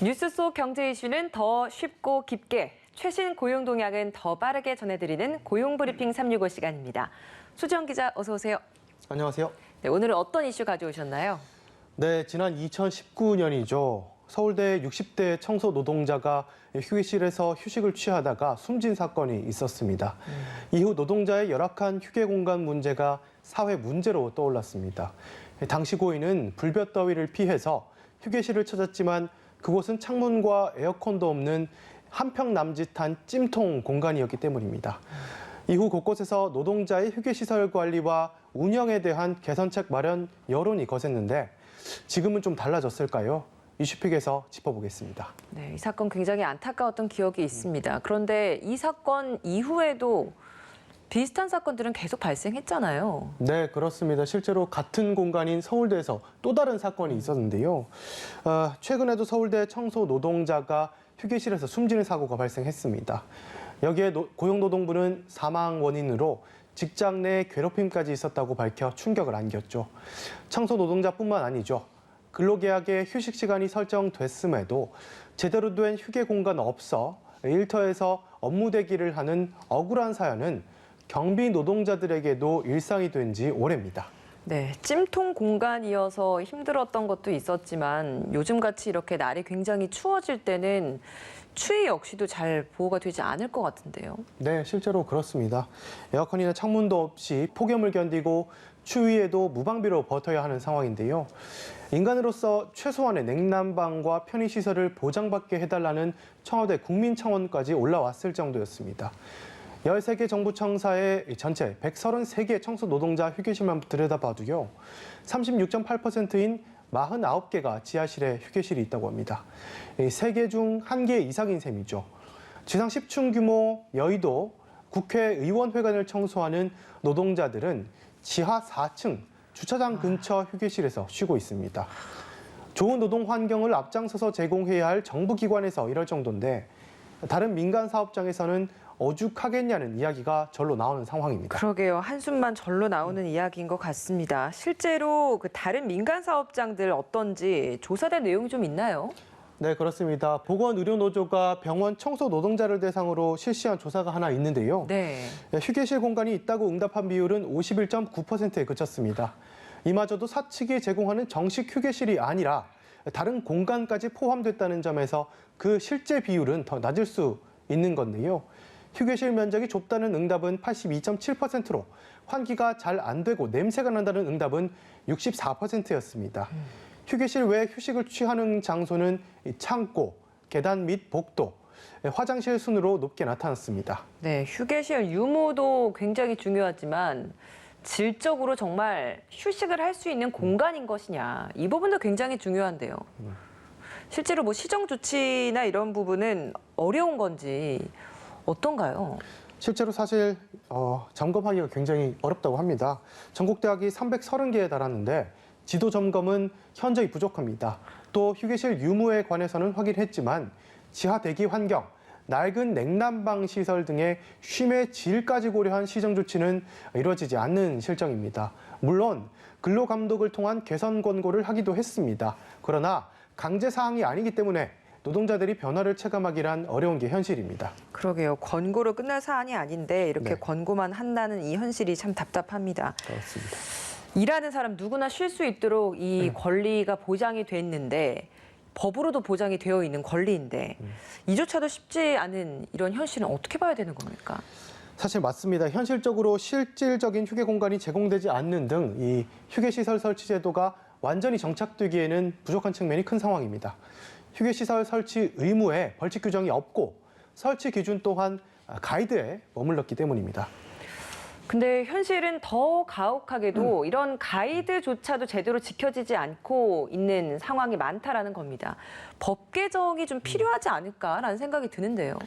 뉴스 속 경제 이슈는 더 쉽고 깊게, 최신 고용 동향은 더 빠르게 전해드리는 고용브리핑 365 시간입니다. 수지영 기자, 어서 오세요. 안녕하세요. 네, 오늘은 어떤 이슈 가져오셨나요? 네, 지난 2019년이죠. 서울대 60대 청소 노동자가 휴게실에서 휴식을 취하다가 숨진 사건이 있었습니다. 이후 노동자의 열악한 휴게 공간 문제가 사회 문제로 떠올랐습니다. 당시 고인은 불볕 더위를 피해서 휴게실을 찾았지만 그곳은 창문과 에어컨도 없는 한평 남짓한 찜통 공간이었기 때문입니다. 이후 곳곳에서 노동자의 휴게시설 관리와 운영에 대한 개선책 마련 여론이 거셌는데 지금은 좀 달라졌을까요? 이슈픽에서 짚어보겠습니다. 네, 이 사건 굉장히 안타까웠던 기억이 있습니다. 그런데 이 사건 이후에도 비슷한 사건들은 계속 발생했잖아요. 네, 그렇습니다. 실제로 같은 공간인 서울대에서 또 다른 사건이 있었는데요. 최근에도 서울대 청소 노동자가 휴게실에서 숨지는 사고가 발생했습니다. 여기에 고용노동부는 사망 원인으로 직장 내 괴롭힘까지 있었다고 밝혀 충격을 안겼죠. 청소 노동자뿐만 아니죠. 근로계약에 휴식 시간이 설정됐음에도 제대로 된 휴게 공간 없어 일터에서 업무 대기를 하는 억울한 사연은 경비 노동자들에게도 일상이 된 지 오래입니다. 네, 찜통 공간이어서 힘들었던 것도 있었지만 요즘같이 이렇게 날이 굉장히 추워질 때는 추위 역시도 잘 보호가 되지 않을 것 같은데요. 네, 실제로 그렇습니다. 에어컨이나 창문도 없이 폭염을 견디고 추위에도 무방비로 버텨야 하는 상황인데요. 인간으로서 최소한의 냉난방과 편의시설을 보장받게 해달라는 청와대 국민청원까지 올라왔을 정도였습니다. 13개 정부 청사의 전체 133개 청소 노동자 휴게실만 들여다봐도요. 36.8%인 49개가 지하실에 휴게실이 있다고 합니다. 3개 중 1개 이상인 셈이죠. 지상 10층 규모 여의도 국회의원회관을 청소하는 노동자들은 지하 4층 주차장 근처 휴게실에서 쉬고 있습니다. 좋은 노동 환경을 앞장서서 제공해야 할 정부 기관에서 이럴 정도인데 다른 민간 사업장에서는 오죽하겠냐는 이야기가 절로 나오는 상황입니다. 그러게요. 한숨만 절로 나오는 이야기인 것 같습니다. 실제로 그 다른 민간 사업장들 어떤지 조사된 내용이 좀 있나요? 네, 그렇습니다. 보건의료노조가 병원 청소 노동자를 대상으로 실시한 조사가 하나 있는데요. 네. 휴게실 공간이 있다고 응답한 비율은 51.9%에 그쳤습니다. 이마저도 사측이 제공하는 정식 휴게실이 아니라 다른 공간까지 포함됐다는 점에서 그 실제 비율은 더 낮을 수 있는 건데요. 휴게실 면적이 좁다는 응답은 82.7%로 환기가 잘 안 되고 냄새가 난다는 응답은 64%였습니다. 휴게실 외 휴식을 취하는 장소는 창고, 계단 및 복도, 화장실 순으로 높게 나타났습니다. 네, 휴게실 유무도 굉장히 중요하지만 질적으로 정말 휴식을 할 수 있는 공간인 것이냐, 이 부분도 굉장히 중요한데요. 실제로 뭐 시정 조치나 이런 부분은 어려운 건지 어떤가요? 실제로 사실 점검하기가 굉장히 어렵다고 합니다. 전국 대학이 330개에 달하는데 지도 점검은 현저히 부족합니다. 또 휴게실 유무에 관해서는 확인했지만 지하 대기 환경, 낡은 냉난방 시설 등의 쉼의 질까지 고려한 시정 조치는 이루어지지 않는 실정입니다. 물론 근로 감독을 통한 개선 권고를 하기도 했습니다. 그러나 강제 사항이 아니기 때문에 노동자들이 변화를 체감하기란 어려운 게 현실입니다. 그러게요. 권고로 끝날 사안이 아닌데 이렇게 네. 권고만 한다는 이 현실이 참 답답합니다. 그렇습니다. 일하는 사람 누구나 쉴 수 있도록 이 권리가 보장이 됐는데 법으로도 보장이 되어 있는 권리인데 이조차도 쉽지 않은 이런 현실은 어떻게 봐야 되는 겁니까? 사실 맞습니다. 현실적으로 실질적인 휴게 공간이 제공되지 않는 등 이 휴게시설 설치 제도가 완전히 정착되기에는 부족한 측면이 큰 상황입니다. 휴게시설 설치 의무에 벌칙 규정이 없고 설치 기준 또한 가이드에 머물렀기 때문입니다. 근데 현실은 더 가혹하게도 이런 가이드조차도 제대로 지켜지지 않고 있는 상황이 많다라는 겁니다. 법 개정이 좀 필요하지 않을까라는 생각이 드는데요.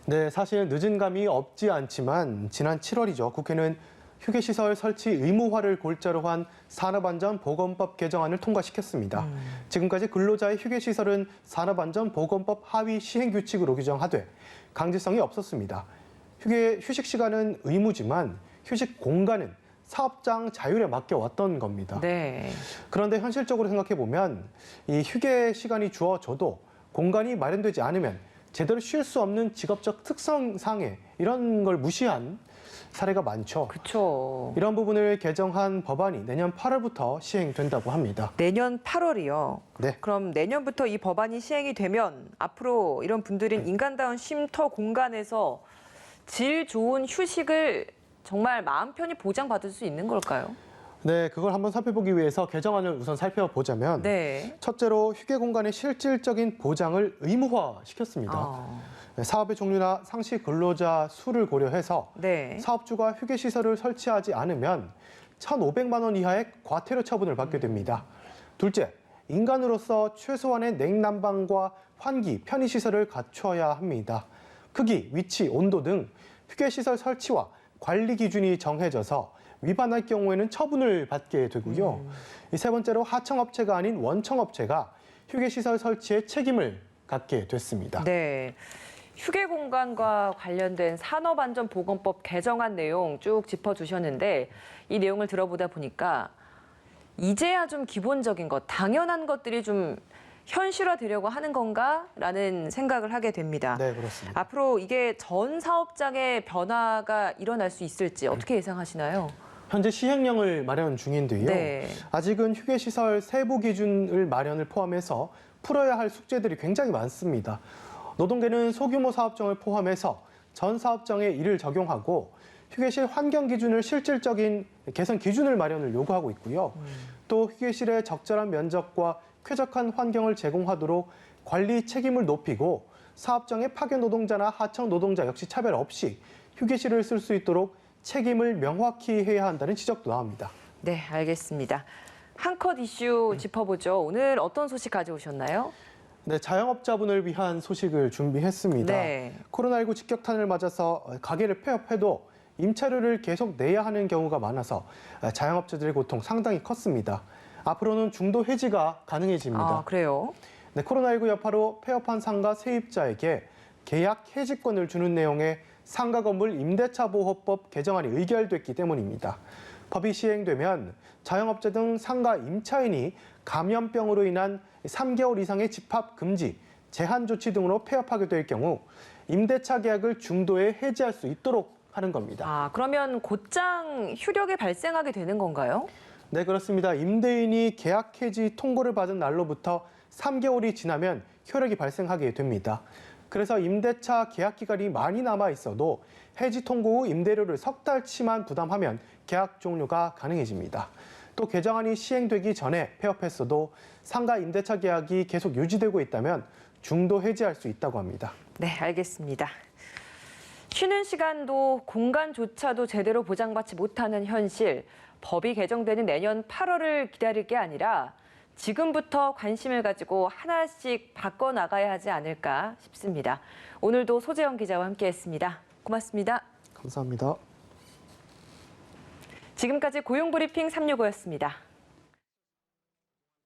네, 사실 늦은 감이 없지 않지만 지난 7월이죠. 국회는 휴게시설 설치 의무화를 골자로 한 산업안전보건법 개정안을 통과시켰습니다. 지금까지 근로자의 휴게시설은 산업안전보건법 하위 시행규칙으로 규정하되 강제성이 없었습니다. 휴식 시간은 의무지만 휴식 공간은 사업장 자율에 맡겨왔던 겁니다. 네. 그런데 현실적으로 생각해 보면 이 휴게 시간이 주어져도 공간이 마련되지 않으면 제대로 쉴 수 없는 직업적 특성상의 이런 걸 무시한 사례가 많죠. 그렇죠. 이런 부분을 개정한 법안이 내년 8월부터 시행된다고 합니다. 내년 8월이요. 네. 그럼 내년부터 이 법안이 시행이 되면 앞으로 이런 분들은 인간다운 쉼터 공간에서 질 좋은 휴식을 정말 마음 편히 보장받을 수 있는 걸까요? 네, 그걸 한번 살펴보기 위해서 개정안을 우선 살펴보자면 네. 첫째로 휴게 공간의 실질적인 보장을 의무화시켰습니다. 사업의 종류나 상시 근로자 수를 고려해서 네. 사업주가 휴게 시설을 설치하지 않으면 1,500만 원 이하의 과태료 처분을 받게 됩니다. 둘째, 인간으로서 최소한의 냉난방과 환기, 편의시설을 갖춰야 합니다. 크기, 위치, 온도 등 휴게시설 설치와 관리 기준이 정해져서 위반할 경우에는 처분을 받게 되고요. 세 번째로 하청업체가 아닌 원청업체가 휴게시설 설치에 책임을 갖게 됐습니다. 네. 휴게 공간과 관련된 산업안전보건법 개정안 내용 쭉 짚어주셨는데 이 내용을 들어보다 보니까 이제야 좀 기본적인 것, 당연한 것들이 좀 현실화되려고 하는 건가라는 생각을 하게 됩니다. 네, 그렇습니다. 앞으로 이게 전 사업장의 변화가 일어날 수 있을지 어떻게 예상하시나요? 현재 시행령을 마련 중인데요. 네. 아직은 휴게시설 세부 기준을 마련을 포함해서 풀어야 할 숙제들이 굉장히 많습니다. 노동계는 소규모 사업장을 포함해서 전 사업장에 이를 적용하고 휴게실 환경 기준을 실질적인 개선 기준을 마련을 요구하고 있고요. 또 휴게실의 적절한 면적과 쾌적한 환경을 제공하도록 관리 책임을 높이고 사업장의 파견 노동자나 하청 노동자 역시 차별 없이 휴게실을 쓸 수 있도록 책임을 명확히 해야 한다는 지적도 나옵니다. 네, 알겠습니다. 한 컷 이슈 짚어보죠. 오늘 어떤 소식 가져오셨나요? 네, 자영업자분을 위한 소식을 준비했습니다. 네. 코로나19 직격탄을 맞아서 가게를 폐업해도 임차료를 계속 내야 하는 경우가 많아서 자영업자들의 고통 상당히 컸습니다. 앞으로는 중도 해지가 가능해집니다. 아, 그래요? 네, 코로나19 여파로 폐업한 상가 세입자에게 계약 해지권을 주는 내용의 상가 건물 임대차 보호법 개정안이 의결됐기 때문입니다. 법이 시행되면 자영업자 등 상가 임차인이 감염병으로 인한 3개월 이상의 집합 금지, 제한 조치 등으로 폐업하게 될 경우 임대차 계약을 중도에 해지할 수 있도록 하는 겁니다. 아, 그러면 곧장 효력이 발생하게 되는 건가요? 네, 그렇습니다. 임대인이 계약 해지 통고를 받은 날로부터 3개월이 지나면 효력이 발생하게 됩니다. 그래서 임대차 계약 기간이 많이 남아 있어도 해지 통고 후 임대료를 석 달치만 부담하면 계약 종료가 가능해집니다. 또 개정안이 시행되기 전에 폐업했어도 상가 임대차 계약이 계속 유지되고 있다면 중도 해지할 수 있다고 합니다. 네, 알겠습니다. 쉬는 시간도 공간조차도 제대로 보장받지 못하는 현실, 법이 개정되는 내년 8월을 기다릴 게 아니라 지금부터 관심을 가지고 하나씩 바꿔나가야 하지 않을까 싶습니다. 오늘도 소재영 기자와 함께했습니다. 고맙습니다. 감사합니다. 지금까지 고용브리핑 365였습니다.